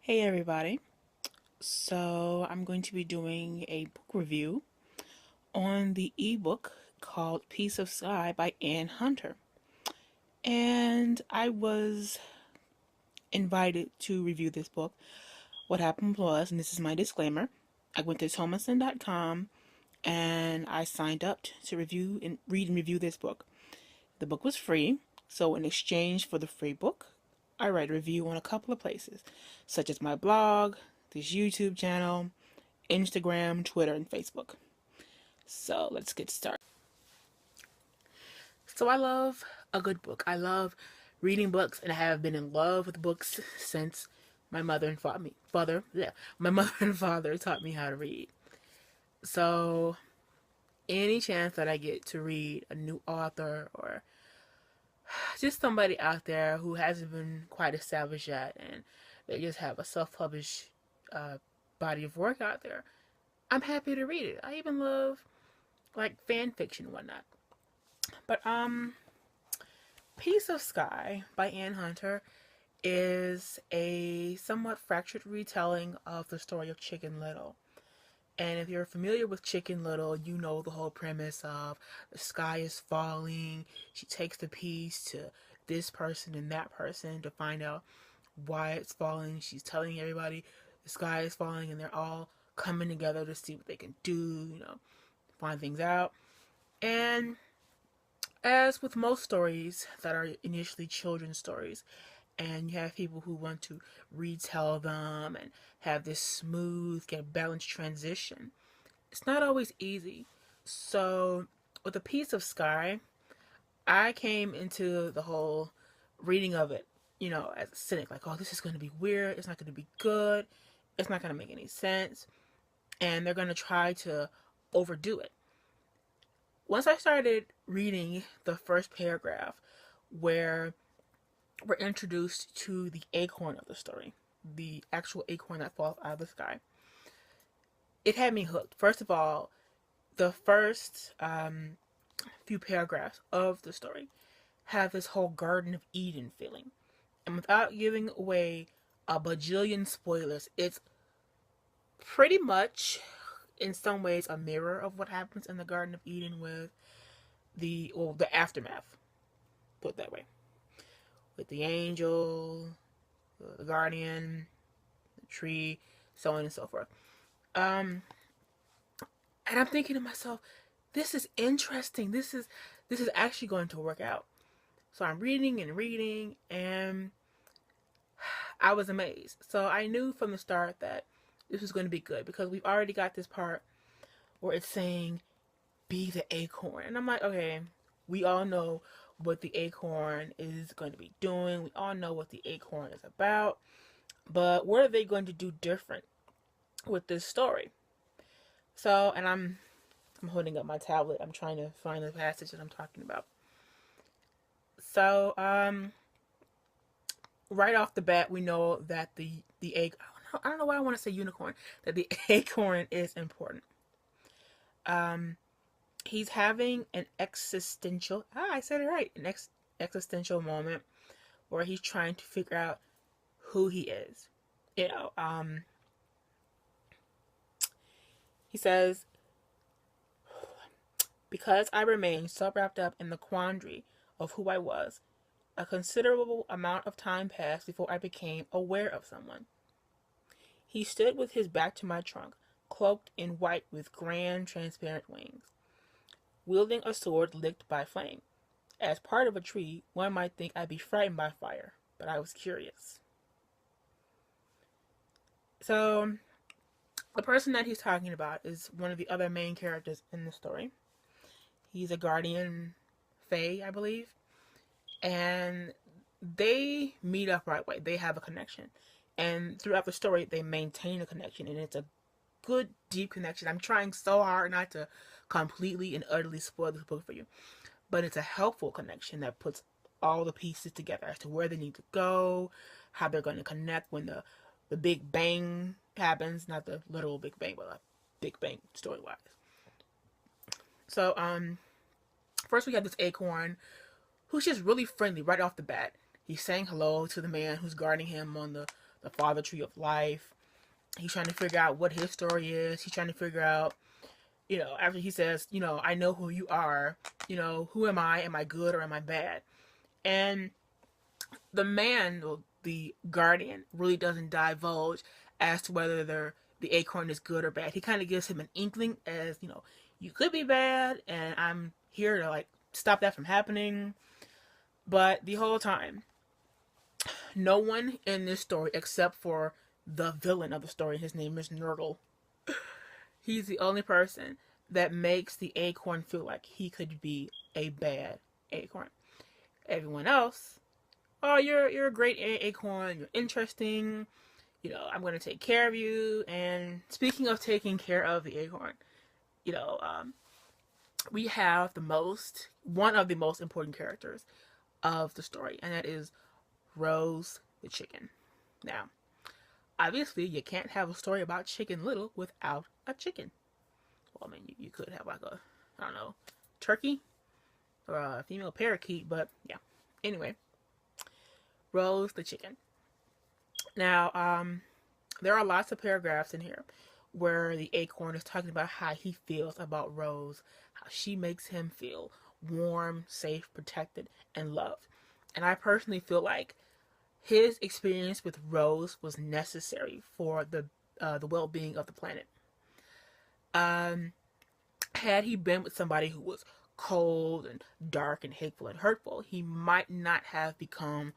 Hey everybody. So I'm going to be doing a book review on the ebook called Piece of Sky by Ann Hunter. And I was invited to review this book. What happened was, and this is my disclaimer, I went to thomason.com and I signed up to review and read and review this book. The book was free, so in exchange for the free book, I write a review on a couple of places, such as my blog, this YouTube channel, Instagram, Twitter, and Facebook. So let's get started. So I love a good book. I love reading books, and I have been in love with books since my mother and my mother and father taught me how to read. So any chance that I get to read a new author or just somebody out there who hasn't been quite established yet and they just have a self-published uh, body of work out there, I'm happy to read it. I even love like fan fiction and whatnot. But Piece of Sky by Ann Hunter is a somewhat fractured retelling of the story of Chicken Little. And if you're familiar with Chicken Little, you know the whole premise of the sky is falling. She takes the piece to this person and that person to find out why it's falling. She's telling everybody the sky is falling, and they're all coming together to see what they can do, find things out. And as with most stories that are initially children's stories, and you have people who want to retell them and have this smooth, get balanced transition, it's not always easy. So, with A Piece of Sky, I came into the whole reading of it, as a cynic, like, oh, this is going to be weird, it's not going to be good, it's not going to make any sense, and they're going to try to overdo it. Once I started reading the first paragraph where we're introduced to the acorn of the story, the actual acorn that falls out of the sky, it had me hooked. First of all, the first few paragraphs of the story have this whole Garden of Eden feeling. And without giving away a bajillion spoilers, it's pretty much, in some ways, a mirror of what happens in the Garden of Eden with the aftermath, put it that way, with the angel, the guardian, the tree, so on and so forth. And I'm thinking to myself, this is interesting. This is actually going to work out. So I'm reading and reading, and I was amazed. So I knew from the start that this was going to be good because we've already got this part where it's saying, be the acorn. And I'm like, okay, we all know what the acorn is going to be doing. We all know what the acorn is about. But what are they going to do different with this story? So, and I'm holding up my tablet. I'm trying to find the passage that I'm talking about. So, right off the bat, we know that the egg. I don't know why I want to say unicorn. That the acorn is important. Um, he's having an existential. I said it right. An existential moment where he's trying to figure out who he is. You know. He says, because I remained so wrapped up in the quandary of who I was, a considerable amount of time passed before I became aware of someone. He stood with his back to my trunk, cloaked in white with grand transparent wings, wielding a sword licked by flame. As part of a tree, one might think I'd be frightened by fire, but I was curious. So, the person that he's talking about is one of the other main characters in the story. He's a guardian fae, I believe. And they meet up right away. They have a connection. And throughout the story, they maintain a connection. And it's a good, deep connection. I'm trying so hard not to completely and utterly spoil this book for you. But it's a helpful connection that puts all the pieces together as to where they need to go, how they're going to connect when the Big Bang happens. Not the literal Big Bang, but a Big Bang story-wise. So, first we have this acorn who's just really friendly right off the bat. He's saying hello to the man who's guarding him on the the father tree of life. He's trying to figure out what his story is. He's trying to figure out, after he says, I know who you are, who am I? Am I good or am I bad? And the man, the guardian, really doesn't divulge as to whether the acorn is good or bad. He kind of gives him an inkling as, you could be bad, and I'm here to like stop that from happening. But the whole time, no one in this story except for the villain of the story, his name is Nurgle. He's the only person that makes the acorn feel like he could be a bad acorn. Everyone else, oh, you're a great acorn. You're interesting. I'm going to take care of you. And speaking of taking care of the acorn, you know, um, we have one of the most important characters of the story, and that is Rose the chicken. Now, obviously, you can't have a story about Chicken Little without a chicken. Well, I mean, you could have like I don't know, turkey or a female parakeet, but yeah. Anyway, Rose the chicken. Now, there are lots of paragraphs in here where the acorn is talking about how he feels about Rose, how she makes him feel warm, safe, protected, and loved. And I personally feel like his experience with Rose was necessary for the well-being of the planet. Um, had he been with somebody who was cold and dark and hateful and hurtful, he might not have become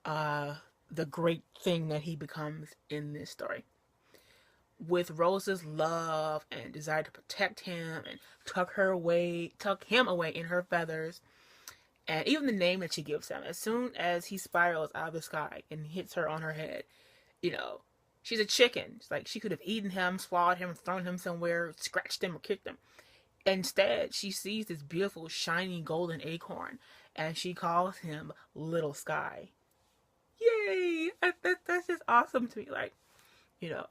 uh, the great thing that he becomes in this story. With Rose's love and desire to protect him and tuck him away in her feathers, and even the name that she gives him, as soon as he spirals out of the sky and hits her on her head, you know, she's a chicken. It's like she could have eaten him, swallowed him, thrown him somewhere, scratched him, or kicked him. Instead, she sees this beautiful, shiny, golden acorn, and she calls him Little Sky. Yay! That's just awesome to me. Like, you know,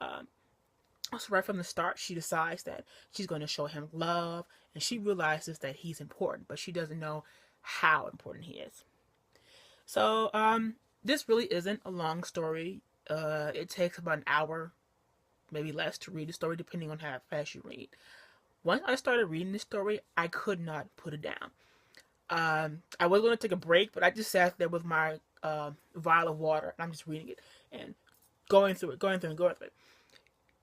so right from the start, she decides that she's going to show him love, and she realizes that he's important, but she doesn't know how important he is. So, this really isn't a long story. It takes about an hour, maybe less, to read the story, depending on how fast you read. Once I started reading this story, I could not put it down. I was going to take a break, but I just sat there with my vial of water, and I'm just reading it and going through it, going through it.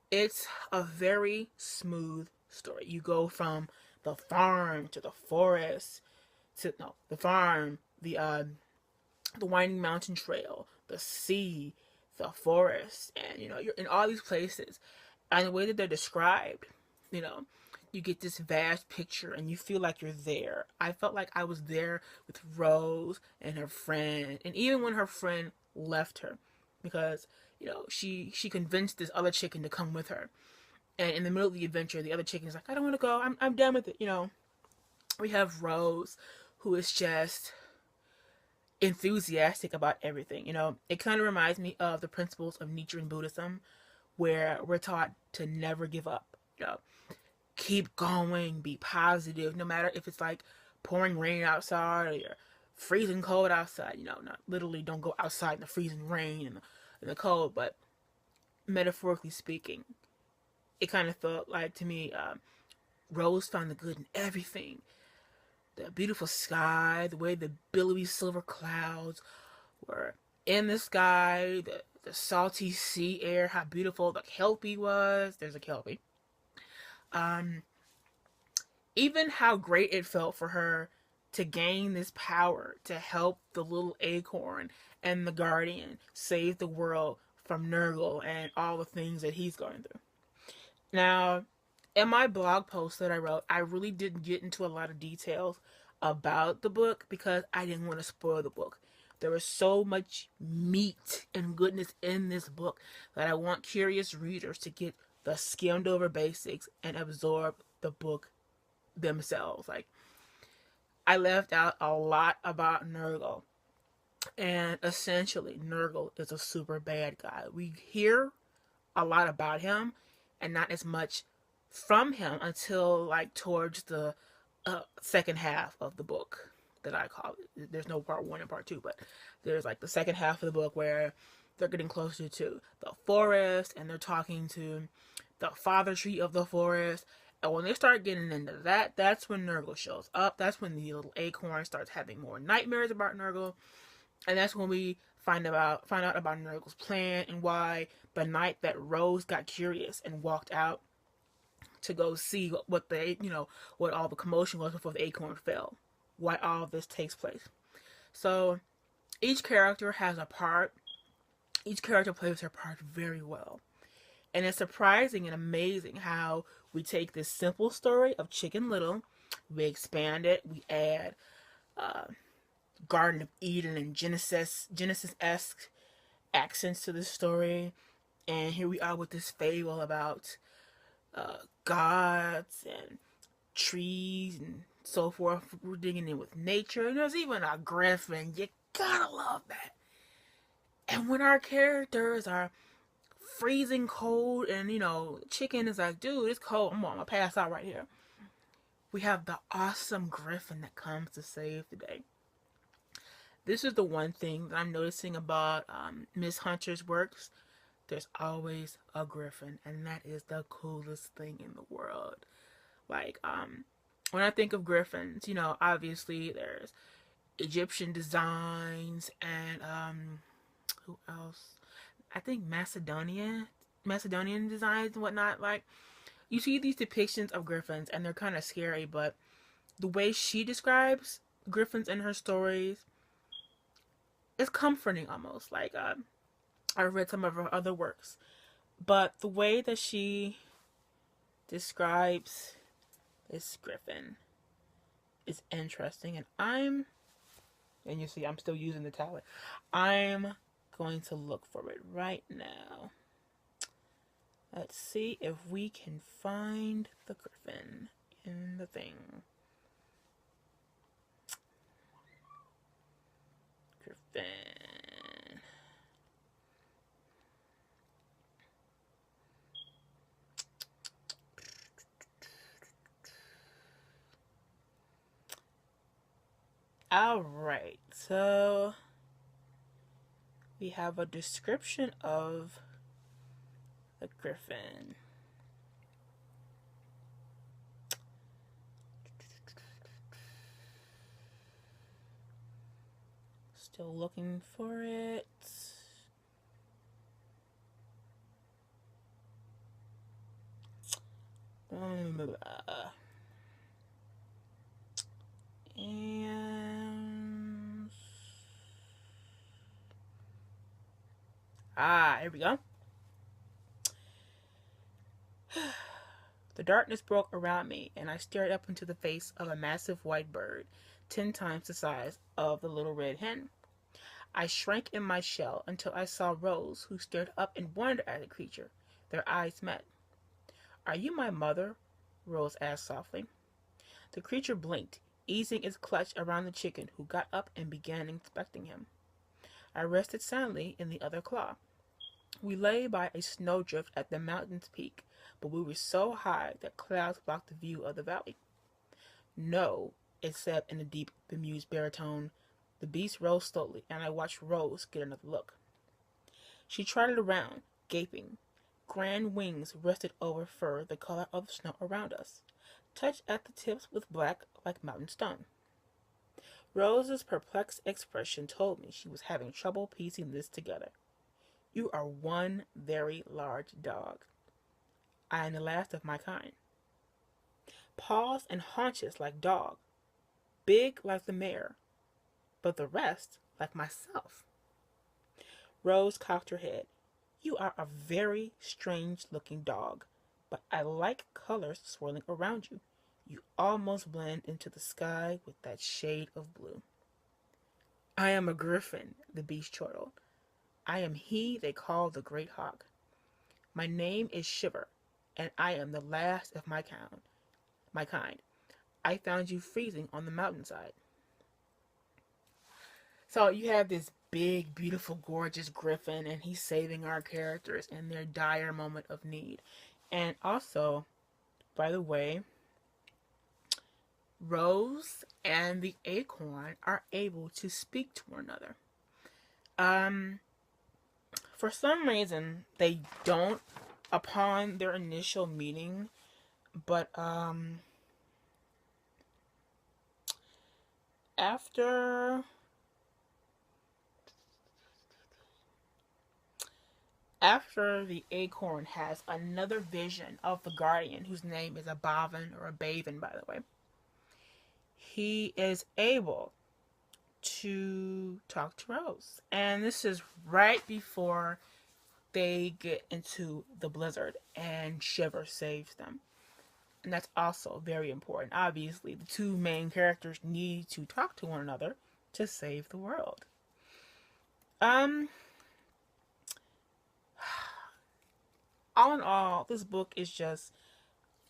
It's a very smooth story. You go from the farm to the forest to no, the farm, the winding mountain trail, the sea, the forest, and you're in all these places, and the way that they're described, you know, you get this vast picture and you feel like you're there. I felt like I was there with Rose and her friend, and even when her friend left her, because she convinced this other chicken to come with her, and in the middle of the adventure, the other chicken is like, I don't want to go. I'm done with it. We have Rose, who is just enthusiastic about everything. It kind of reminds me of the principles of Nichiren Buddhism, where we're taught to never give up. Keep going, be positive, no matter if it's like pouring rain outside or you're freezing cold outside. Not literally don't go outside in the freezing rain and the cold, but metaphorically speaking, it kind of felt like to me, Rose found the good in everything. The beautiful sky, the way the billowy silver clouds were in the sky, the salty sea air, how beautiful the kelpie was. There's a kelpie. Um, Even how great it felt for her to gain this power to help the little acorn and the guardian save the world from Nurgle and all the things that he's going through. Now, in my blog post that I wrote, I really didn't get into a lot of details about the book because I didn't want to spoil the book. There was so much meat and goodness in this book that I want curious readers to get the skimmed over basics and absorb the book themselves. Like, I left out a lot about Nurgle, and essentially Nurgle is a super bad guy. We hear a lot about him and not as much from him until like towards the second half of the book, that I call it. There's no part one and part two, but there's like the second half of the book where they're getting closer to the forest, and they're talking to the father tree of the forest. And when they start getting into that, that's when Nurgle shows up. That's when the little acorn starts having more nightmares about Nurgle. And that's when we find out about Nurgle's plan and why the night that Rose got curious and walked out to go see what they, what all the commotion was before the acorn fell. Why all of this takes place. So each character has a part. Each character plays their part very well. And it's surprising and amazing how we take this simple story of Chicken Little, we expand it, we add uh, Garden of Eden and Genesis-esque accents to the story, and here we are with this fable about gods and trees and so forth. We're digging in with nature, and there's even a griffin. You gotta love that. And when our characters are freezing cold, and chicken is like, dude, it's cold. I'm gonna pass out right here. We have the awesome griffin that comes to save the day. This is the one thing that I'm noticing about Miss Hunter's works. There's always a griffin, and that is the coolest thing in the world. Like, when I think of griffins, obviously there's Egyptian designs and who else? I think Macedonian designs and whatnot. Like, you see these depictions of griffins, and they're kind of scary, but the way she describes griffins in her stories is comforting almost. Like, I've read some of her other works, but the way that she describes this griffin is interesting, and you see I'm still using the tablet. I'm going to look for it right now. Let's see if we can find the griffin in the thing. Griffin. Alright, so we have a description of the griffin. Still looking for it. And here we go. The darkness broke around me, and I stared up into the face of a massive white bird, 10 times the size of the little red hen. I shrank in my shell until I saw Rose, who stared up in wonder at the creature. Their eyes met. "Are you my mother?" Rose asked softly. The creature blinked, easing its clutch around the chicken, who got up and began inspecting him. I rested silently in the other claw. We lay by a snowdrift at the mountain's peak, but we were so high that clouds blocked the view of the valley. "No," it said in a deep, bemused baritone. The beast rose slowly, and I watched Rose get another look. She trotted around, gaping. Grand wings rested over fur the color of the snow around us, touched at the tips with black like mountain stone. Rose's perplexed expression told me she was having trouble piecing this together. "You are one very large dog. I am the last of my kind. Paws and haunches like dog, big like the mare, but the rest like myself." Rose cocked her head. "You are a very strange-looking dog, but I like colors swirling around you. You almost blend into the sky with that shade of blue." "I am a griffin," the beast chortled. "I am he they call the Great Hawk. My name is Shiver, and I am the last of my kind. I found you freezing on the mountainside." So you have this big, beautiful, gorgeous griffin, and he's saving our characters in their dire moment of need. And also, by the way, Rose and the acorn are able to speak to one another. For some reason, they don't upon their initial meeting, but after the acorn has another vision of the guardian, whose name is a Bavin or a Baven, by the way, he is able to talk to Rose. And this is right before they get into the blizzard and Shiver saves them. And that's also very important. Obviously, the two main characters need to talk to one another to save the world. All in all, this book is just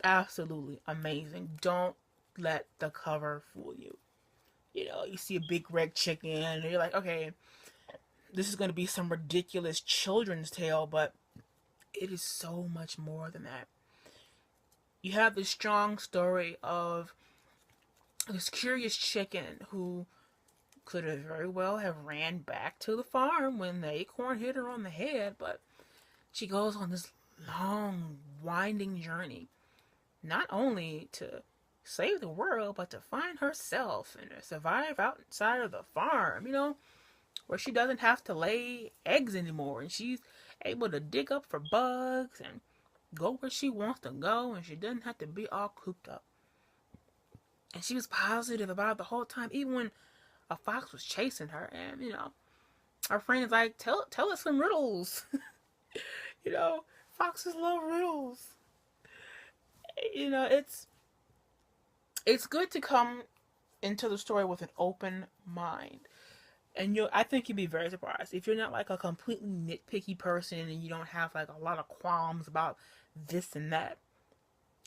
absolutely amazing. Don't let the cover fool you. You know, you see a big red chicken, and you're like, okay, this is going to be some ridiculous children's tale, but it is so much more than that. You have this strong story of this curious chicken who could have very well have ran back to the farm when the acorn hit her on the head, but she goes on this long, winding journey, not only to save the world, but to find herself and to survive outside of the farm, you know, where she doesn't have to lay eggs anymore, and she's able to dig up for bugs and go where she wants to go, and she doesn't have to be all cooped up. And she was positive about it the whole time, even when a fox was chasing her, and, you know, our friend is like, tell us some riddles. You know, foxes love riddles. You know, it's good to come into the story with an open mind. And I think you'd be very surprised if you're not like a completely nitpicky person and you don't have like a lot of qualms about this and that.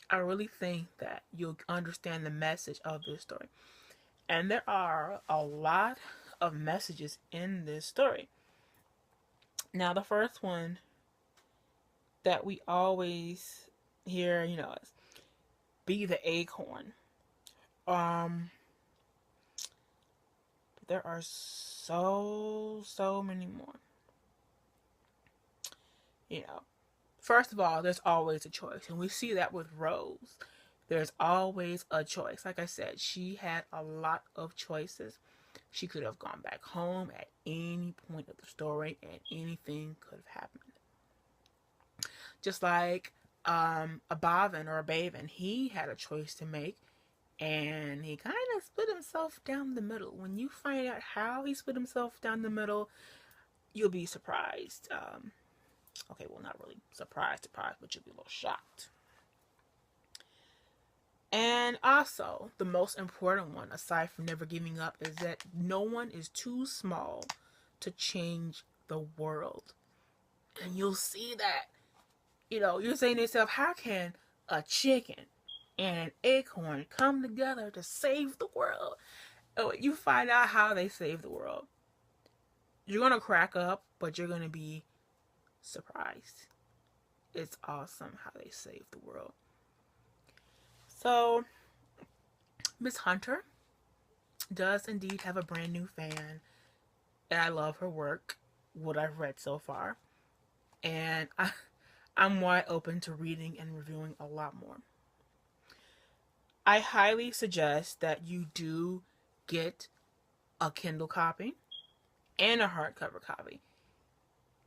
I really think that you'll understand the message of this story. And there are a lot of messages in this story. Now, the first one that we always hear, you know, is be the acorn. There are so many more. You know, first of all, there's always a choice, and we see that with Rose. There's always a choice. Like I said, she had a lot of choices. She could have gone back home at any point of the story, and anything could have happened. Just like a Bavin or a Baven, he had a choice to make, and he kind of split himself down the middle. When you find out how he split himself down the middle, you'll be surprised. Okay, well, not really surprised, but you'll be a little shocked. And also, the most important one, aside from never giving up, is that no one is too small to change the world. And you'll see that. You know, you're saying to yourself, how can a chicken and an acorn come together to save the world? And when you find out how they save the world, you're going to crack up, but you're going to be surprised. It's awesome how they save the world. So, Miss Hunter does indeed have a brand new fan, and I love her work, what I've read so far, and I'm wide open to reading and reviewing a lot more. I highly suggest that you do get a Kindle copy and a hardcover copy.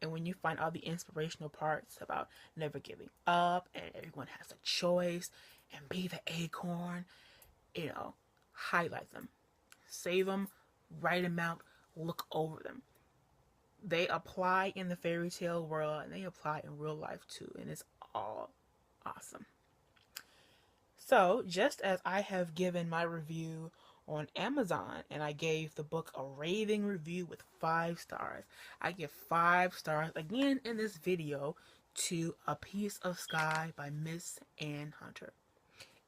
And when you find all the inspirational parts about never giving up and everyone has a choice and be the acorn, you know, highlight them. Save them, write them out, look over them. They apply in the fairy tale world and they apply in real life too, and it's all awesome. So, just as I have given my review on Amazon and I gave the book a raving review with 5 stars, I give 5 stars again in this video to A Piece of Sky by Miss Anne Hunter.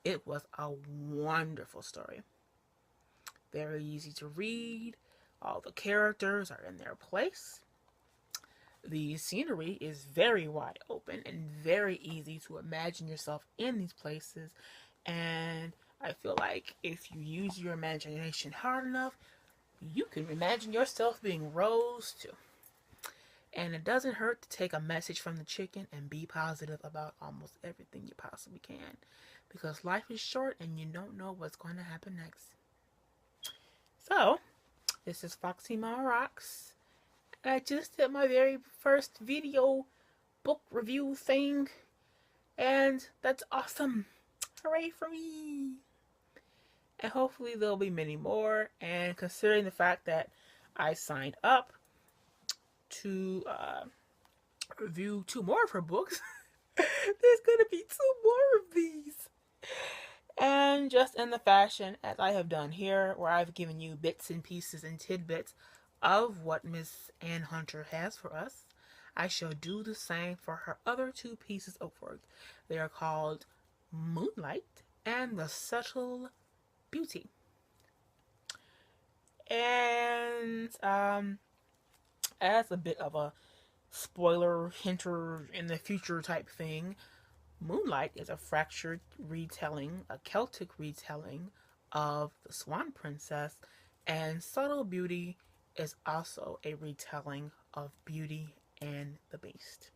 It was a wonderful story. Very easy to read. All the characters are in their place. The scenery is very wide open and very easy to imagine yourself in these places. And I feel like if you use your imagination hard enough, you can imagine yourself being Rose too. And it doesn't hurt to take a message from the chicken and be positive about almost everything you possibly can. Because life is short and you don't know what's going to happen next. So, this is Foxy Ma Rocks. I just did my very first video book review thing. And that's awesome. Hooray for me. And hopefully there'll be many more. And considering the fact that I signed up to review 2 more of her books, there's going to be 2 more of these. And just in the fashion as I have done here, where I've given you bits and pieces and tidbits of what Miss Ann Hunter has for us, I shall do the same for her other 2 pieces of work. They are called Moonlight and The Subtle Beauty. And as a bit of a spoiler hinter in the future type thing, Moonlight is a fractured retelling, a Celtic retelling of the Swan Princess, and Subtle Beauty is also a retelling of Beauty and the Beast.